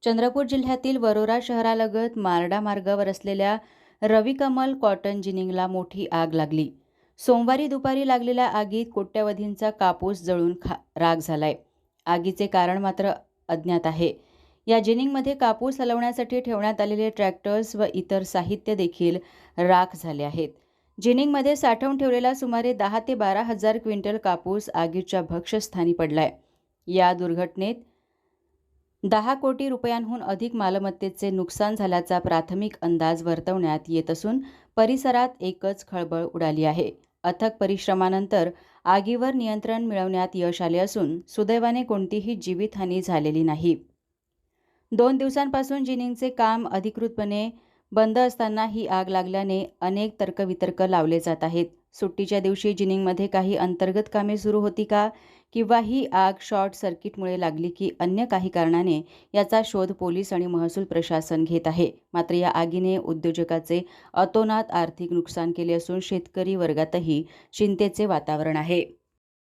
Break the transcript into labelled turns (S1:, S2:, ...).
S1: चंद्रपूर जिल्ह्यातील वरोरा शहरालगत मार्डा मार्गावर असलेल्या रविकमल कॉटन जिनिंगला मोठी आग लागली। सोमवारी दुपारी लागलेल्या आगीत कोट्यवधींचा कापूस जळून राख झालाय। आगीचे कारण मात्र अज्ञात आहे। या जिनिंगमध्ये कापूस हलवण्यासाठी ठेवण्यात आलेले ट्रॅक्टर्स व इतर साहित्य देखील राख झाले आहेत। जिनिंगमध्ये साठवून ठेवलेला सुमारे 10 ते 12 हजार क्विंटल कापूस आगीच्या भक्ष्यस्थानी पडलाय। या दुर्घटनेत 10 कोटी रुपयांहून अधिक मालमत्तेचे नुकसान झाल्याचा प्राथमिक अंदाज वर्तवण्यात येत असून परिसरात एकच खळबळ उडाली आहे। अथक परिश्रमानंतर आगीवर नियंत्रण मिळवण्यात यश आले असून सुदैवाने कोणतीही जीवितहानी झालेली नाही। 2 दिवसांपासून जिनिंगचे काम अधिकृतपणे बंद असताना ही आग लागल्याने अनेक तर्कवितर्क लावले जात आहेत। सुट्टीच्या दिवशी जिनिंगमध्ये काही अंतर्गत कामे सुरू होती का, किंवा ही आग शॉर्ट सर्किटमुळे लागली की अन्य काही कारणाने, याचा शोध पोलीस आणि महसूल प्रशासन घेत आहे। मात्र या आगीने उद्योजकाचे अतोनात आर्थिक नुकसान केले असून शेतकरी वर्गातही चिंतेचे वातावरण आहे।